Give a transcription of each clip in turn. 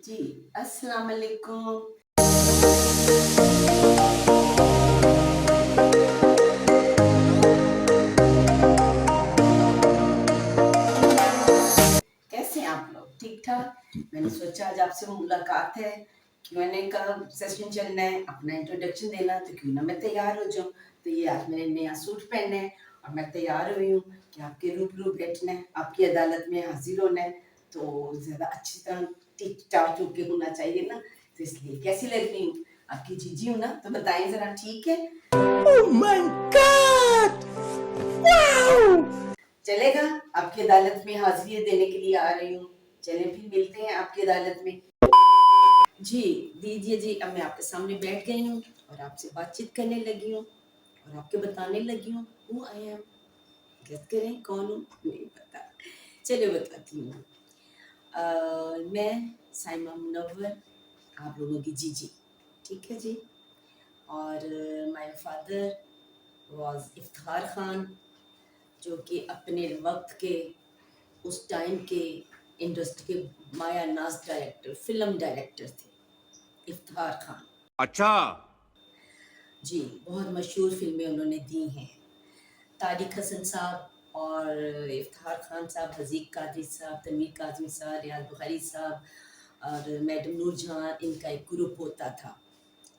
جی السلام علیکم. کیسے ہیں آپ لوگ؟ ٹھیک ٹھاک. میں نے سوچا آج آپ سے ملاقات ہے. میں نے کہا سیشن چلنا ہے, اپنا انٹروڈکشن دینا, تو کیوں نہ میں تیار ہو جاؤں. تو یہ آج میں نے نیا سوٹ پہنا ہے اور میں تیار ہوئی ہوں کہ آپ کے روبرو بیٹھنا ہے, آپ کی عدالت میں حاضر ہونا ہے. تو زیادہ اچھی طرح ٹھیک ٹھاک ہو کے ہونا چاہیے نا, تو اس لیے کیسی لگ رہی ہوں؟ آپ کی جیجی ہوں نا, تو بتائیں ذرا. ٹھیک ہے؟ Oh my God! Wow! چلے گا. آپ کی عدالت میں حاضری دینے کے لیے آ رہی ہوں. چلیں پھر ملتے ہیں آپ کی عدالت میں. جی دیجیے. جی اب میں آپ کے سامنے بیٹھ گئی ہوں اور آپ سے بات چیت کرنے لگی ہوں اور آپ کے بتانے لگی ہوں ہو آئی ایم. گیس کریں کون ہوں؟ نہیں پتا. چلے بتاتی ہوں. میں سائمہ منور, آپ لوگوں کی جیجی. ٹھیک ہے جی. اور my father was Iftikhar Khan, جو کہ اپنے وقت کے اس ٹائم کے انڈسٹری کے مایا ناز ڈائریکٹر, فلم ڈائریکٹر تھے افتخار خان. اچھا. جی بہت مشہور فلمیں انہوں نے دی ہیں. طارق حسن صاحب اور افتخار خان صاحب, حذیق قادری صاحب, تنویر کاظمی صاحب, ریاض بخاری صاحب اور میڈم نور جہاں, ان کا ایک گروپ ہوتا تھا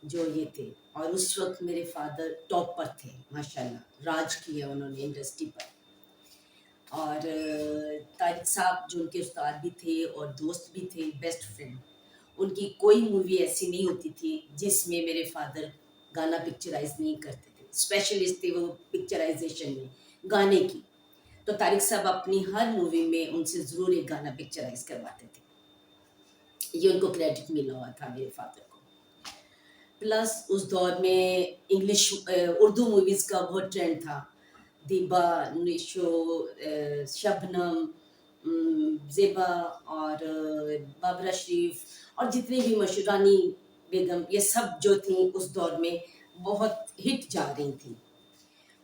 جو یہ تھے. اور اس وقت میرے فادر ٹاپ پر تھے ماشاءاللہ, راج کیا انہوں نے انڈسٹری پر. اور طارق صاحب جو ان کے استاد بھی تھے اور دوست بھی تھے, بیسٹ فرینڈ. ان کی کوئی مووی ایسی نہیں ہوتی تھی جس میں میرے فادر گانا پکچرائز نہیں کرتے تھے. اسپیشلسٹ تھے وہ پکچرائزیشن میں, گانے کی. تو طارق صاحب اپنی ہر مووی میں ان سے ضرور ایک گانا پکچرائز کرواتے تھے. یہ ان کو کریڈٹ ملا ہوا تھا میرے فادر کو. پلس اس دور میں انگلش اردو موویز کا بہت ٹرینڈ تھا. دیبا, نشو, شبنم, زیبا اور بابرہ شریف اور جتنی بھی مشہور, رانی بیگم, یہ سب جو تھیں اس دور میں بہت ہٹ جا رہی تھیں.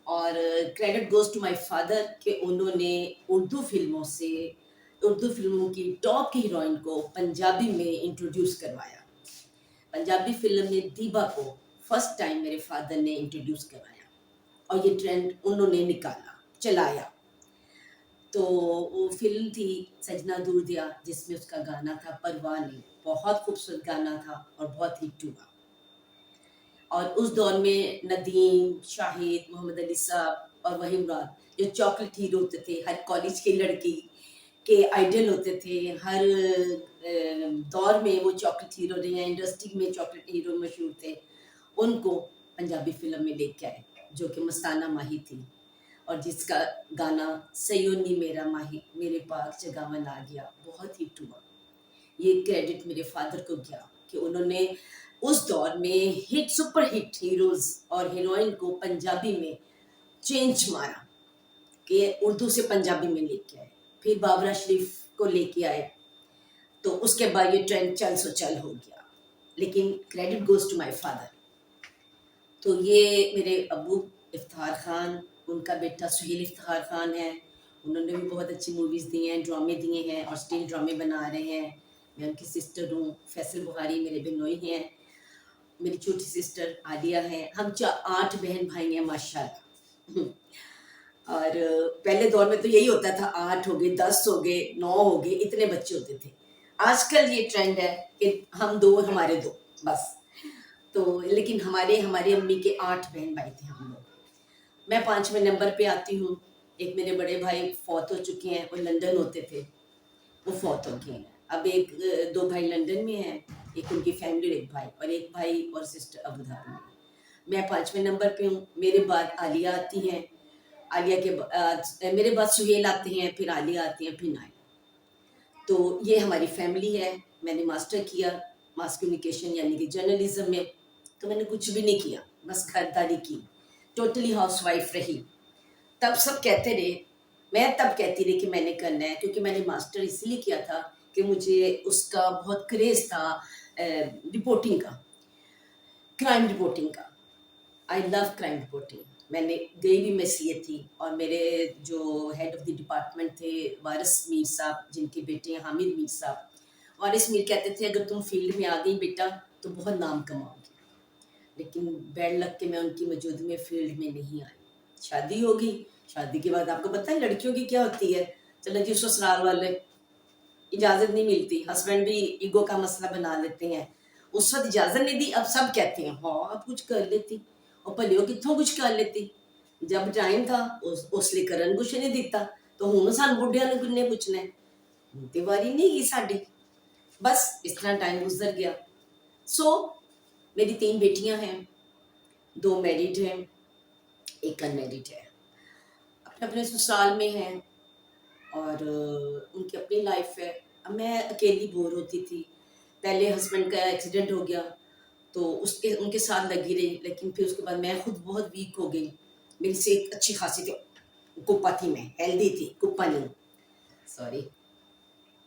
اور credit goes to my father کہ انہوں نے اردو فلموں کی ٹاپ کی ہیروئن کو پنجابی میں انٹروڈیوس کروایا. پنجابی فلم میں دیبا کو فرسٹ ٹائم میرے فادر نے انٹروڈیوس کرایا اور یہ ٹرینڈ انہوں نے نکالا, چلایا. تو وہ فلم تھی سجنا دور دیا, جس میں اس کا گانا تھا پروانی. بہت خوبصورت گانا تھا اور بہت ہٹ ہوا. اور اس دور میں ندیم, شاہد, محمد علی صاحب اور وحیم رات, جو چاکلیٹ ہیرو ہوتے تھے, ہر کالج کی لڑکی کے آئیڈل ہوتے تھے. ہر دور میں وہ چاکلیٹ ہیرو رہے ہیں, انڈسٹری میں چاکلیٹ ہیرو مشہور تھے. ان کو پنجابی فلم میں لے کے آئے, جو کہ مستانہ ماہی تھی, اور جس کا گانا سیونی میرا ماہی میرے پاک جگاون آ گیا بہت ہٹ ہوا. یہ کریڈٹ میرے فادر کو گیا کہ انہوں نے اس دور میں ہٹ سپر ہٹ ہیروز اور ہیروئن کو پنجابی میں چینج مارا, کہ اردو سے پنجابی میں لے کے آئے. پھر بابرہ شریف کو لے کے آئے, تو اس کے بعد یہ ٹرینڈ چل سو چل ہو گیا. لیکن credit goes to my father. تو یہ میرے ابو افتخار خان, ان کا بیٹا سہیل افتخار خان ہے. انہوں نے بھی بہت اچھی موویز دی ہیں, ڈرامے دیے ہیں اور اسٹل ڈرامے بنا رہے ہیں. میں ان کی سسٹر ہوں. فیصل بخاری میرے بہنوئی ہیں. میری چھوٹی سسٹر عالیہ ہے. ہم 8 بہن بھائی ہیں ماشاءاللہ. اور پہلے دور میں تو یہی ہوتا تھا, 8 ہو گئے, 10 ہو گئے, 9 ہو گئے, اتنے بچے ہوتے تھے. آج کل یہ ٹرینڈ ہے کہ ہم 2 ہمارے 2 بس. تو لیکن ہماری امی کے 8 بہن بھائی تھے ہم لوگ. میں 5ویں نمبر پہ آتی ہوں. ایک میرے بڑے بھائی فوت ہو چکے ہیں, وہ لندن ہوتے تھے, وہ فوت ہو گئے ہیں. اب 2 بھائی لندن میں ہیں, ایک ان کی فیملی, ایک بھائی, اور ایک بھائی اور سسٹر ابو دھابی میں. میں 5ویں نمبر پہ ہوں. میرے بعد عالیہ آتی ہیں, عالیہ کے میرے بعد سہیل آتے ہیں, پھر عالیہ آتی ہیں, پھر نائن. تو یہ ہماری فیملی ہے. میں نے ماسٹر کیا ماس کمیونیکیشن یعنی کہ جرنلزم میں. تو میں نے کچھ بھی نہیں کیا, بس گھرداری کی, ٹوٹلی ہاؤس وائف رہی. تب سب کہتے رہے, میں تب کہتی رہی کہ میں نے کرنا ہے, کیونکہ میں نے ماسٹر اس لیے کیا تھا کہ مجھے اس کا بہت کریز تھا رپورٹنگ کا, کرائم رپورٹنگ کا. آئی لو کرائم رپورٹنگ. میں نے گئی بھی میں سی اے تھی, اور میرے جو ہیڈ آف دی ڈپارٹمنٹ تھے وارث میر صاحب, جن کے بیٹے ہیں حامد میر صاحب, وارث میر کہتے تھے اگر تم فیلڈ میں آ گئی بیٹا تو بہت نام کماؤ گی، لیکن بیڈ لک کے میں ان کی موجودگی میں فیلڈ میں نہیں آئی. شادی ہوگی، شادی کے بعد آپ کو پتہ ہے لڑکیوں کی کیا ہوتی ہے، چلو جی سسرال والے اجازت نہیں ملتی، ہسبینڈ بھی ایگو کا مسئلہ بنا لیتے ہیں. اس وقت اجازت نہیں دی، اب سب کہتے ہیں ہاں اب کچھ کر لیتی، اور پلیو کتوں کچھ کر لیتی. جب ٹائم تھا اس لیے کرن کچھ نہیں دیتا، تو ہوں سان بڑھیا نے کنے پوچھنا ہے، دیواری نہیں گئی ساڈی. بس اس طرح ٹائم گزر گیا. میری 3 بیٹیاں ہیں، 2 میرڈ ہیں، ایک ان میرڈ ہے، اپنے اپنے سسرال میں ہیں اور ان کی اپنی لائف ہے. اب میں اکیلی بور ہوتی تھی. پہلے ہسبینڈ کا ایکسیڈنٹ ہو گیا تو ان کے ساتھ لگی رہی، لیکن پھر اس کے بعد میں خود بہت ویک ہو گئی. میری صحت اچھی خاصی تھی، کپا تھی، میں ہیلدی تھی، کپا نہیں سوری.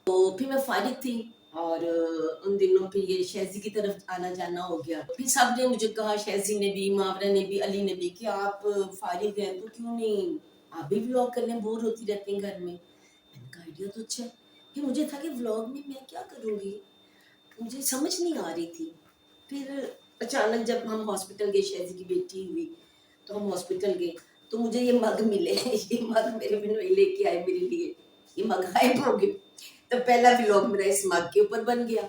تو پھر میں فارغ تھی اور ان دنوں پھر یہ شہزی کی طرف آنا جانا ہو گیا. پھر سب نے مجھے کہا، شہزی نے بھی، ماورا نے بھی، علی نے بھی، کہ آپ فارغ ہیں تو کیوں نہیں آپ بھی ولاگ کرنے، بور ہوتی رہتی ہیں گھر میں. میں نے کہا آئیڈیا تو اچھا ہے. پھر مجھے تھا کہ ولاگ میں کیا کروں گی، مجھے سمجھ نہیں آ رہی تھی. پھر اچانک جب ہم ہاسپٹل گئے، شہزی کی بیٹی ہوئی تو ہم ہاسپٹل گئے تو مجھے یہ مگ ملے. یہ مگ میرے بنوئی لے کے آئے میرے لیے، یہ مگ غائب ہو گئے. تو پہلا ولاگ میرا اس مگ کے اوپر بن گیا.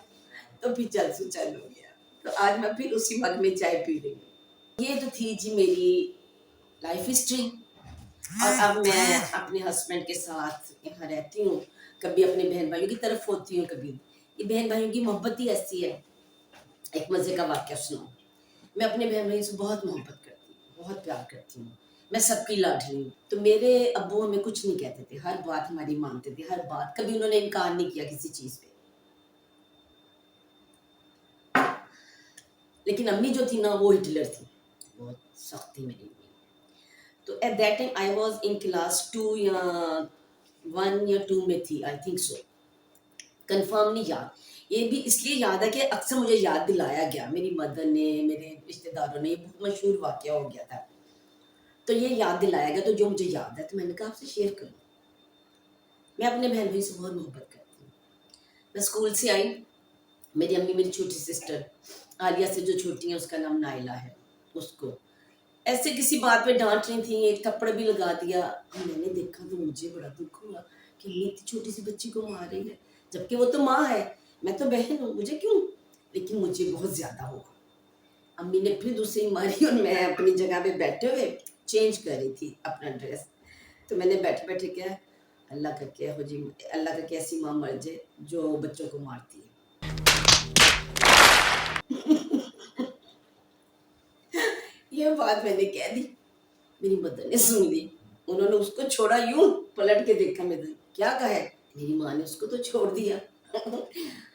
تو پھر چل ہو گیا. تو آج میں پھر اسی مگ میں چائے پی رہی ہوں. یہ تو تھی جی میری لائف ہسٹری. اور اب میں اپنے ہسبینڈ کے ساتھ یہاں رہتی ہوں. کبھی اپنے بہن بھائیوں کی طرف ہوتی ہوں، کبھی یہ بہن بھائیوں کی محبت ہی ایسی ہے. ایک مزے کا واقعہ سناؤں. میں اپنے بہن بھائیوں سے بہت محبت کرتی ہوں، بہت پیار کرتی ہوں. میں سب کی لاڈلی ہوں. تو میرے ابو ہمیں کچھ نہیں کہتے تھے، ہر بات ہماری مانتے تھے، ہر بات. کبھی انہوں نے انکار نہیں کیا کسی چیز پہ. لیکن امی جو تھی نا وہ ہٹلر تھی، بہت سخت تھی میری امی. تو at that time I was in class 2 یا 1 یا 2 میں تھی، آئی تھنک سو، کنفرم نہیں یاد. یہ بھی اس لیے یاد ہے کہ اکثر مجھے یاد دلایا گیا میری مدر نے، میرے رشتے داروں نے. یہ بہت مشہور واقعہ ہو گیا تھا تو یہ یاد دلایا گیا. تو جو مجھے یاد ہے تو میں نے کہا آپ سے شیئر کروں. میں اپنے بہن بھائی سے بہت محبت کرتی ہوں. میں اسکول سے آئی، میری امی میری چھوٹی سسٹر عالیہ سے جو چھوٹی ہیں، اس کا نام نائلہ ہے، اس کو ایسے کسی بات پہ ڈانٹ رہی تھیں، ایک تھپڑ بھی لگا دیا. میں نے دیکھا تو مجھے بڑا دکھ ہوا کہ یہ اتنی چھوٹی سی بچی کو مار رہی ہے، جبکہ وہ تو ماں ہے، میں تو بہن ہوں، مجھے کیوں. لیکن مجھے بہت زیادہ ہوا. امی نے پھر دوسری ماری اور میں اپنی جگہ پہ بیٹھے ہوئے چینج کر رہی تھی اپنا ڈریس. تو میں نے بیٹھے بیٹھے کیا، اللہ کا کیا ہو جی، اللہ کا کیسی ماں مر جائے جو بچوں کو مارتی ہے. یہ بات میں نے کہہ دی، میری مدر نے سن لی. انہوں نے اس کو چھوڑا، یوں پلٹ کے دیکھا، میں کیا کہا ہے. میری ماں نے اس کو تو چھوڑ دیا.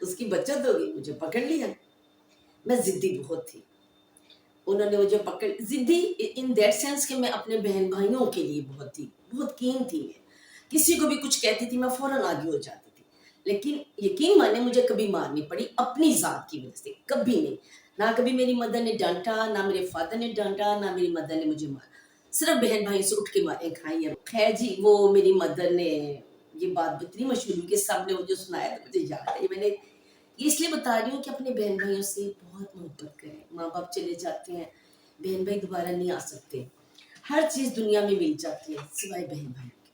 اس کی بچت ہو گئی، مجھے پکڑ لیا. میں ضدی بہت تھی. انہوں نے مجھے پکڑ، ضدی ان دیٹ سینس کہ میں اپنے بہن بھائیوں کے لیے بہت تھی، بہت کین تھی. میں کسی کو بھی کچھ کہتی تھی میں فوراً آگے ہو جاتی تھی. لیکن یقین مانے مجھے کبھی مارنی پڑی اپنی ذات کی وجہ سے، کبھی نہیں. نہ کبھی میری مدر نے ڈانٹا، نہ میرے فادر نے ڈانٹا، نہ میری مدر نے مجھے مارا. صرف بہن بھائی سے اٹھ کے ماریں کھائی ہیں. خیر جی، وہ میری مدر نے یہ بات اتنی مشہور ہوئی کہ سب نے مجھے سنایا تو مجھے یاد ہے. میں نے یہ اس لیے بتا رہی ہوں کہ اپنے بہن بھائیوں سے بہت محبت کریں. ماں باپ چلے جاتے ہیں، بہن بھائی دوبارہ نہیں آ سکتے. ہر چیز دنیا میں مل جاتی ہے سوائے بہن بھائی کی.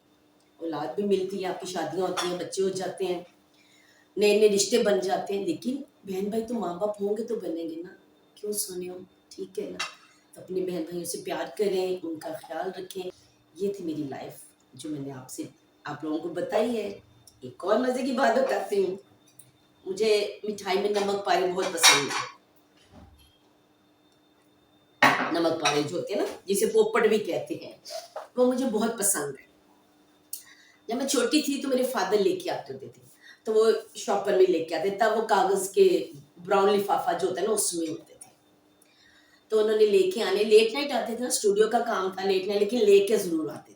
اولاد بھی ملتی ہے، آپ کی شادیاں ہوتی ہیں، بچے ہو جاتے ہیں، نئے نئے رشتے بن جاتے ہیں، لیکن بہن بھائی تو ماں باپ ہوں گے تو بنیں گے نا. کیوں سونے ہو، ٹھیک ہے نا. تو اپنے بہن بھائیوں سے پیار کریں، ان کا خیال رکھیں. یہ تھی میری لائف جو میں نے آپ لوگوں کو بتائی ہے. ایک اور مزے کی بات بتاتی ہوں. مجھے مٹھائی میں نمک پارے بہت پسند ہے. نمک پارے جو ہوتے ہیں نا، جسے پوپٹ بھی کہتے ہیں، وہ مجھے بہت پسند ہے. جب میں چھوٹی تھی تو میرے فادر لے کے آتے ہوتے تھے، تو وہ شاپ پر بھی لے کے آتے. تب وہ کاغذ کے براؤن لفافہ جو ہوتا ہے نا اس میں ہوتے تھے. تو انہوں نے لے کے آنے، لیٹ نائٹ آتے تھے نا، اسٹوڈیو کا کام تھا لیٹ نائٹ، لیکن لے کے ضرور آتے تھے.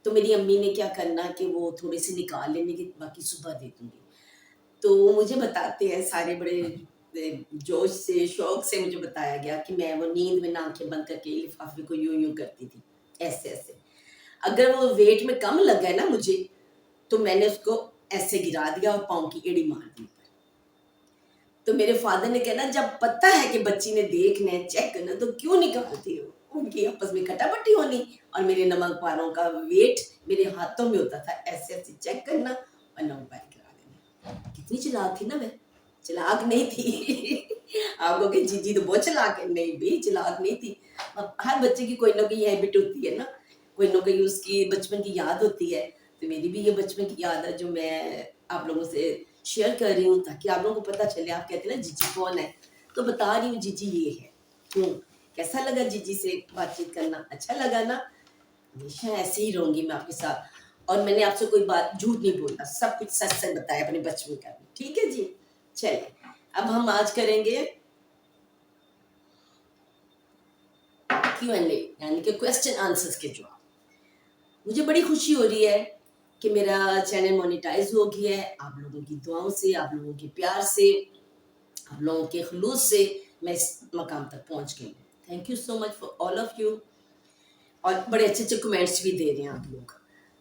تو میری امی نے کیا کرنا کہ وہ تھوڑے سے نکال لینے کے، باقی صبح دے دوں گی. تو مجھے بتاتے ہیں سارے بڑے جوش سے، شوق سے مجھے بتایا گیا کہ میں وہ نیند میں آنکھیں بند کر کے لفافے کو یوں یوں کرتی تھی، ایسے ایسے. اگر وہ ویٹ میں کم لگا ہے نا مجھے، تو میں نے اس کو ایسے گرا دیا اور پاؤں کی ایڑی مار دی. تو میرے فادر نے کہنا جب پتہ ہے کہ بچی نے دیکھنا ہے چیک کرنا تو کیوں نکالتی ہو. ان کی آپس میں کھٹا پٹی ہونی اور میرے نمک پاروں کا ویٹ میرے ہاتھوں میں ہوتا تھا, ایسے ایسے چیک کرنا اور نمک پار کرا دینا. کتنی چلاک تھی نا میں, چلاک نہیں تھی. آپ کو کہ جی جی تو بہت چلاک ہے, نہیں بھی چلاک نہیں تھی. ہر بچے کی کوئی نہ کوئی ہیبٹ ہوتی ہے نا, کوئی نہ کوئی اس کی بچپن کی یاد ہوتی ہے. تو میری بھی یہ بچپن کی یاد ہے جو میں آپ لوگوں سے شیئر کر رہی ہوں تاکہ آپ لوگوں کو پتہ چلے. آپ کہتے ہیں نا جی جی کون ہے, تو بتا رہی ہوں جی جی یہ ہے. کیسا لگا جی جی سے بات چیت کرنا, اچھا لگا نا. ہمیشہ ایسے ہی رہوں گی میں آپ کے ساتھ, اور میں نے آپ سے کوئی بات جھوٹ نہیں بولا, سب کچھ سچ سچ بتایا اپنے بچپن کا بھی. ٹھیک ہے جی, چلیے اب ہم آج کریں گے Q&A, یعنی کہ کوسچن آنسرز کے جواب. مجھے بڑی خوشی ہو رہی ہے کہ میرا چینل مونیٹائز ہو گیا ہے. آپ لوگوں کی دعاؤں سے, آپ لوگوں کے پیار سے, آپ لوگوں کے خلوص سے میں اس مقام تک پہنچ گئی ہوں. Thank you so much for all of you. اور بڑے اچھے اچھے کمنٹس بھی دے رہے ہیں آپ لوگ,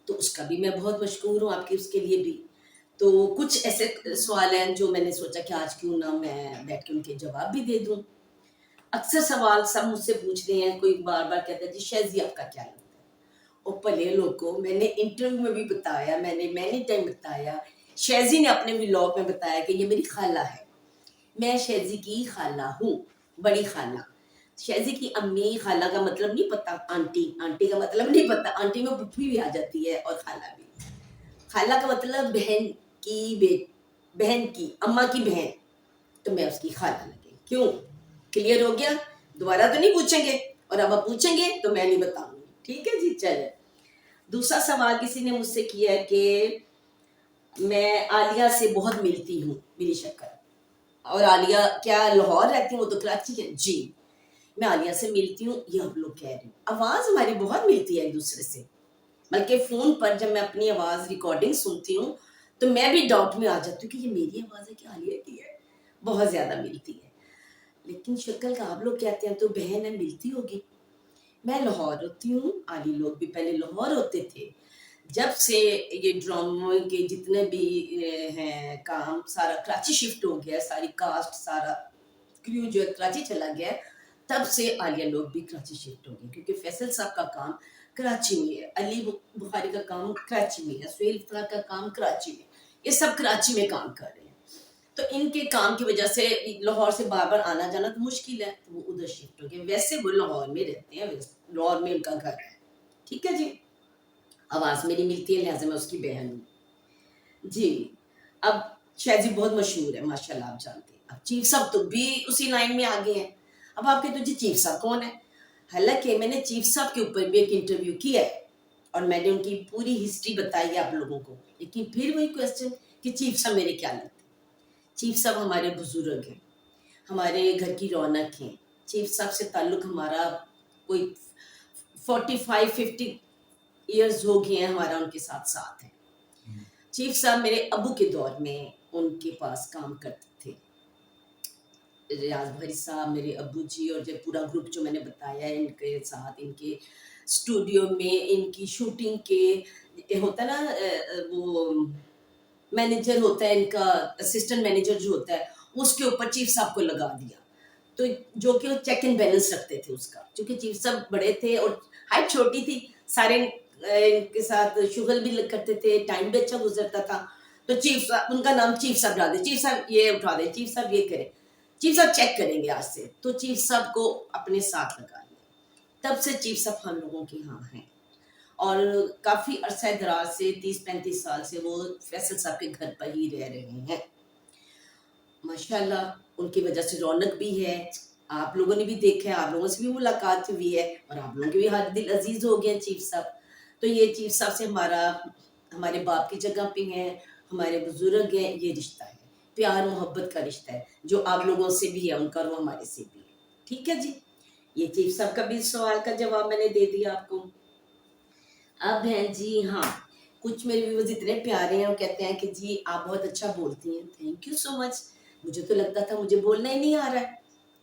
تو اس کا بھی میں بہت مشکور ہوں آپ کی, اس کے لیے بھی. تو کچھ ایسے سوال ہیں جو میں نے سوچا کہ آج کیوں نہ میں بیٹھ کے ان کے جواب بھی دے دوں. اکثر سوال سب مجھ سے پوچھ رہے ہیں, کوئی بار بار کہتا ہے جی شیزی آپ کا کیا لگتا ہے. اور پلے لوگوں میں نے انٹرویو میں بھی بتایا, میں نے ٹائم بتایا, شیزی نے اپنے ولاگ میں بتایا کہ یہ میری خالہ ہے. میں شیزی کی خالہ ہوں, بڑی خالہ. شیزی کی امی, خالہ کا مطلب نہیں پتا, آنٹی, آنٹی کا مطلب نہیں پتا, آنٹی میں پھوپھی بھی آ جاتی ہے اور خالہ بھی. خالہ کا مطلب بہن کی اماں کی بہن, تو میں اس کی خالہ لگی. کیوں, کلیئر ہو گیا؟ دوبارہ تو نہیں پوچھیں گے, اور اب آپ پوچھیں گے تو میں نہیں بتاؤں گی. ٹھیک ہے جی, چلے. دوسرا سوال کسی نے مجھ سے کیا ہے کہ میں عالیہ سے بہت ملتی ہوں, میری شکل. اور عالیہ کیا لاہور رہتی ہوں, وہ تو کراچی ہے. جی میں عالیہ سے ملتی ہوں, یہ آپ لوگ کہہ رہے ہیں. آواز ہماری بہت ملتی ہے ایک دوسرے سے, بلکہ فون پر جب میں اپنی آواز ریکارڈنگ سنتی ہوں تو میں بھی ڈاؤٹ میں آ جاتی ہوں کہ یہ میری آواز ہے کہ عالیہ کی ہے. بہت زیادہ ملتی ہے, لیکن شکل کا آپ لوگ کہتے ہیں تو بہن ہے, ملتی ہوگی. میں لاہور ہوتی ہوں, عالی لوگ بھی پہلے لاہور ہوتے تھے. جب سے یہ ڈراموں کے جتنے بھی ہیں کام سارا کراچی شفٹ ہو گیا, ساری کاسٹ سارا کریو جو ہے کراچی چلا گیا, تب سے عالیہ لوگ بھی کراچی شفٹ ہو گئے, کیونکہ فیصل صاحب کا کام کراچی میں ہے, علی بخاری کا کام کراچی میں ہے, سہیل افطرا کا کام کراچی میں, یہ سب کراچی میں کام کر رہے ہیں. تو ان کے کام کی وجہ سے لاہور سے بار بار آنا جانا تو مشکل ہے, تو وہ ادھر شفٹ ہو گئے. ویسے وہ لاہور میں رہتے ہیں, لاہور میں ان کا گھر ہے. ٹھیک ہے جی, آواز میری ملتی ہے, لہٰذا میں اس کی بہن ہوں. جی اب شیزی بہت مشہور ہے ماشاء اللہ, آپ جانتے ہیں. اب چیف صاحب تو بھی اسی لائن میں آگے ہیں. اب آپ کہتے ہیں جی چیف صاحب کون ہے؟ حالانکہ میں نے چیف صاحب کے اوپر بھی ایک انٹرویو کیا ہے اور میں نے ان کی پوری ہسٹری بتائی ہے آپ لوگوں کو, لیکن پھر وہی کوشچن کہ چیف صاحب میرے کیا لگتے ہیں. چیف صاحب ہمارے بزرگ ہیں, ہمارے گھر کی رونق ہیں. چیف صاحب سے تعلق ہمارا کوئی 45-50 ایئرز ہو گئے ہیں ہمارا ان کے ساتھ ساتھ ہے. چیف صاحب میرے ابو کے دور میں ان کے پاس کام کرتے تھے. ریاض بھری صاحب میرے ابو جی, اور جو پورا گروپ جو میں نے بتایا ہے, ان کے ساتھ ان کے اسٹوڈیو میں ان کی شوٹنگ کے ہوتا ہے نا, وہ مینیجر ہوتا ہے ان کا, اسسٹنٹ مینیجر جو ہوتا ہے, اس کے اوپر چیف صاحب کو لگا دیا. تو جو کہ وہ چیک اینڈ بیلنس رکھتے تھے اس کا, کیونکہ چیف صاحب بڑے تھے اور ہائٹ چھوٹی تھی, سارے ان کے ساتھ شغل بھی کرتے تھے, ٹائم بھی اچھا گزرتا تھا. تو چیف صاحب, ان کا نام چیف صاحب ڈال دے, چیف صاحب یہ اٹھا دے, چیف صاحب یہ کرے, چیف صاحب چیک کریں گے آج سے. تو چیف صاحب کو اپنے ساتھ لگا لیا. تب سے چیف صاحب ہم لوگوں کے ہاں ہیں, اور کافی عرصہ دراز سے 30-35 سال سے وہ فیصل صاحب کے گھر پر ہی رہ رہے ہیں. ماشاءاللہ ان کی وجہ سے رونق بھی ہے. آپ لوگوں نے بھی دیکھا ہے, آپ لوگوں سے بھی ملاقات ہوئی ہے, اور آپ لوگوں کے بھی ہر دل عزیز ہو گئے ہیں چیف صاحب. تو یہ چیف صاحب سے ہمارے باپ کی جگہ پہ ہیں, ہمارے بزرگ ہیں, یہ رشتہ ہے, پیار محبت کا رشتہ ہے, جو آپ لوگوں سے بھی ہے ان کا, وہ ہمارے سے بھی ہے. ٹھیک ہے جی, یہ چیف صاحب کا بھی سوال کا جواب میں نے دے دیا آپ کو. اب ہیں جی, ہاں کچھ میرے ویورز اتنے پیارے ہیں, وہ کہتے ہیں کہ جی آپ بہت اچھا بولتی ہیں. تھینک یو سو مچ. مجھے تو لگتا تھا مجھے بولنا ہی نہیں آ رہا ہے,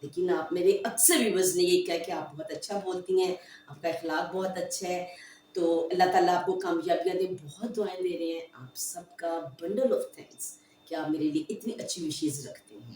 لیکن آپ میرے اکثر ویورز نے یہ کہا کہ آپ بہت اچھا بولتی ہیں, آپ کا اخلاق بہت اچھا ہے. تو اللہ تعالیٰ آپ کو کامیابیاں دے, بہت دعائیں دے رہے ہیں. آپ سب کا بنڈل آف تھینکس کہ آپ میرے لیے اتنی اچھی وشیز رکھتے ہیں.